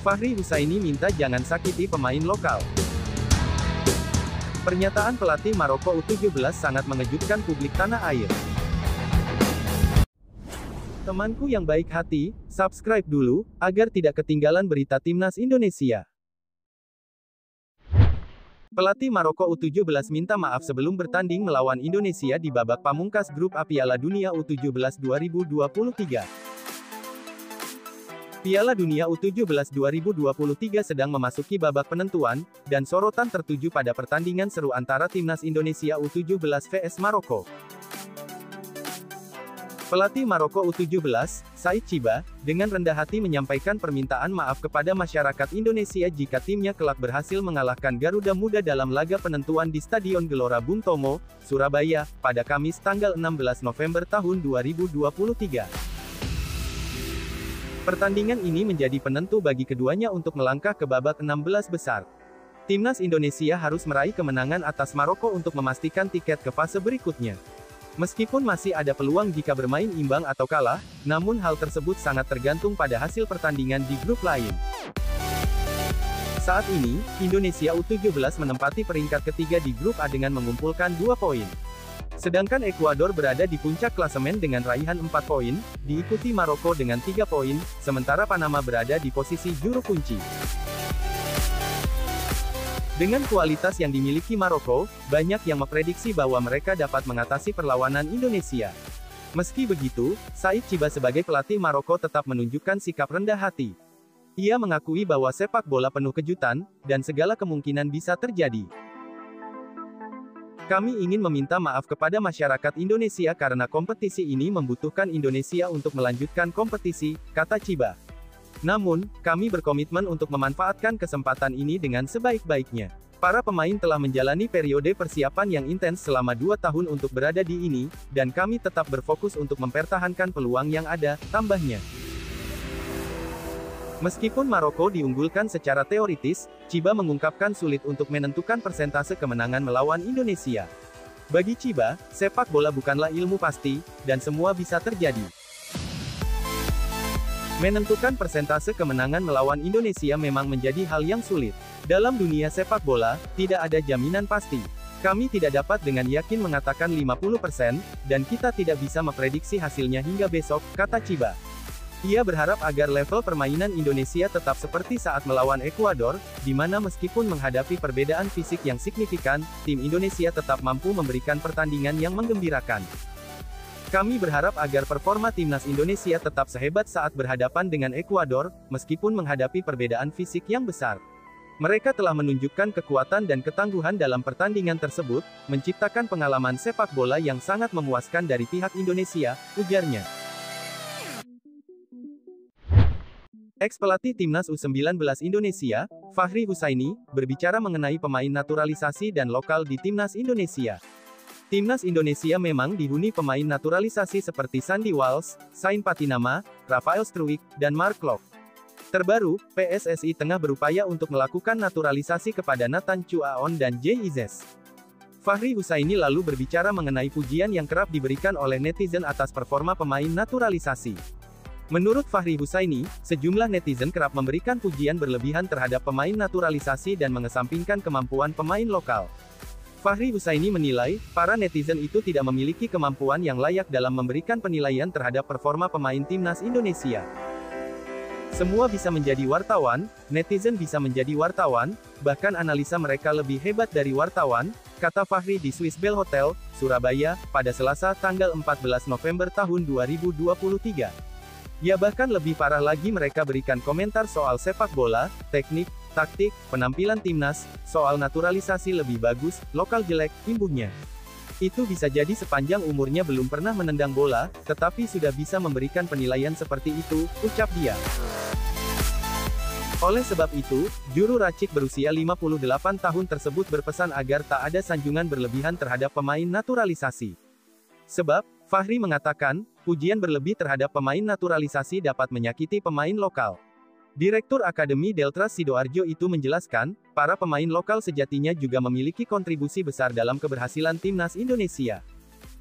Fahri Husaini minta jangan sakiti pemain lokal. Pernyataan pelatih Maroko U17 sangat mengejutkan publik tanah air. Temanku yang baik hati, subscribe dulu, agar tidak ketinggalan berita Timnas Indonesia. Pelatih Maroko U17 minta maaf sebelum bertanding melawan Indonesia di babak pamungkas grup A Piala Dunia U17 2023. Piala Dunia U17 2023 sedang memasuki babak penentuan, dan sorotan tertuju pada pertandingan seru antara Timnas Indonesia U17 vs Maroko. Pelatih Maroko U17, Saïd Chiba, dengan rendah hati menyampaikan permintaan maaf kepada masyarakat Indonesia jika timnya kelak berhasil mengalahkan Garuda Muda dalam laga penentuan di Stadion Gelora Bung Tomo, Surabaya, pada Kamis tanggal 16 November tahun 2023. Pertandingan ini menjadi penentu bagi keduanya untuk melangkah ke babak 16 besar. Timnas Indonesia harus meraih kemenangan atas Maroko untuk memastikan tiket ke fase berikutnya. Meskipun masih ada peluang jika bermain imbang atau kalah, namun hal tersebut sangat tergantung pada hasil pertandingan di grup lain. Saat ini, Indonesia U17 menempati peringkat ketiga di grup A dengan mengumpulkan 2 poin. Sedangkan Ekuador berada di puncak klasemen dengan raihan 4 poin, diikuti Maroko dengan 3 poin, sementara Panama berada di posisi juru kunci. Dengan kualitas yang dimiliki Maroko, banyak yang memprediksi bahwa mereka dapat mengatasi perlawanan Indonesia. Meski begitu, Saïd Chiba sebagai pelatih Maroko tetap menunjukkan sikap rendah hati. Ia mengakui bahwa sepak bola penuh kejutan, dan segala kemungkinan bisa terjadi. Kami ingin meminta maaf kepada masyarakat Indonesia karena kompetisi ini membutuhkan Indonesia untuk melanjutkan kompetisi, kata Chiba. Namun, kami berkomitmen untuk memanfaatkan kesempatan ini dengan sebaik-baiknya. Para pemain telah menjalani periode persiapan yang intens selama 2 tahun untuk berada di ini, dan kami tetap berfokus untuk mempertahankan peluang yang ada, tambahnya. Meskipun Maroko diunggulkan secara teoritis, Chiba mengungkapkan sulit untuk menentukan persentase kemenangan melawan Indonesia. Bagi Chiba, sepak bola bukanlah ilmu pasti, dan semua bisa terjadi. Menentukan persentase kemenangan melawan Indonesia memang menjadi hal yang sulit. Dalam dunia sepak bola, tidak ada jaminan pasti. Kami tidak dapat dengan yakin mengatakan 50%, dan kita tidak bisa memprediksi hasilnya hingga besok, kata Chiba. Ia berharap agar level permainan Indonesia tetap seperti saat melawan Ekuador, di mana meskipun menghadapi perbedaan fisik yang signifikan, tim Indonesia tetap mampu memberikan pertandingan yang menggembirakan. Kami berharap agar performa Timnas Indonesia tetap sehebat saat berhadapan dengan Ekuador, meskipun menghadapi perbedaan fisik yang besar. Mereka telah menunjukkan kekuatan dan ketangguhan dalam pertandingan tersebut, menciptakan pengalaman sepak bola yang sangat memuaskan dari pihak Indonesia, ujarnya. Ex-pelatih Timnas U19 Indonesia, Fahri Husaini, berbicara mengenai pemain naturalisasi dan lokal di Timnas Indonesia. Timnas Indonesia memang dihuni pemain naturalisasi seperti Sandy Walsh, Sain Patinama, Rafael Struijk, dan Mark Klok. Terbaru, PSSI tengah berupaya untuk melakukan naturalisasi kepada Nathan Chu Aon dan Jay Izes. Fahri Husaini lalu berbicara mengenai pujian yang kerap diberikan oleh netizen atas performa pemain naturalisasi. Menurut Fahri Husaini, sejumlah netizen kerap memberikan pujian berlebihan terhadap pemain naturalisasi dan mengesampingkan kemampuan pemain lokal. Fahri Husaini menilai, para netizen itu tidak memiliki kemampuan yang layak dalam memberikan penilaian terhadap performa pemain Timnas Indonesia. Semua bisa menjadi wartawan, netizen bisa menjadi wartawan, bahkan analisa mereka lebih hebat dari wartawan, kata Fahri di Swiss Bell Hotel, Surabaya, pada Selasa tanggal 14 November tahun 2023. Ya bahkan lebih parah lagi mereka berikan komentar soal sepak bola, teknik, taktik, penampilan timnas, soal naturalisasi lebih bagus, lokal jelek, imbuhnya. Itu bisa jadi sepanjang umurnya belum pernah menendang bola, tetapi sudah bisa memberikan penilaian seperti itu, ucap dia. Oleh sebab itu, juru racik berusia 58 tahun tersebut berpesan agar tak ada sanjungan berlebihan terhadap pemain naturalisasi. Sebab, Fahri mengatakan, pujian berlebih terhadap pemain naturalisasi dapat menyakiti pemain lokal. Direktur Akademi Deltras Sidoarjo itu menjelaskan, para pemain lokal sejatinya juga memiliki kontribusi besar dalam keberhasilan Timnas Indonesia.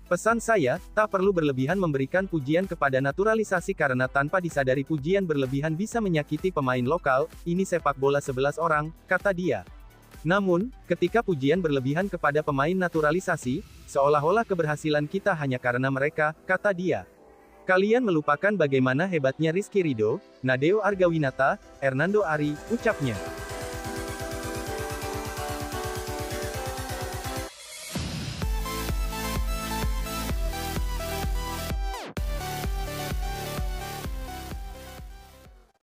Pesan saya, tak perlu berlebihan memberikan pujian kepada naturalisasi karena tanpa disadari pujian berlebihan bisa menyakiti pemain lokal, ini sepak bola 11 orang, kata dia. Namun, ketika pujian berlebihan kepada pemain naturalisasi, seolah-olah keberhasilan kita hanya karena mereka, kata dia. Kalian melupakan bagaimana hebatnya Rizky Ridho, Nadeo Argawinata, Hernando Ari, ucapnya.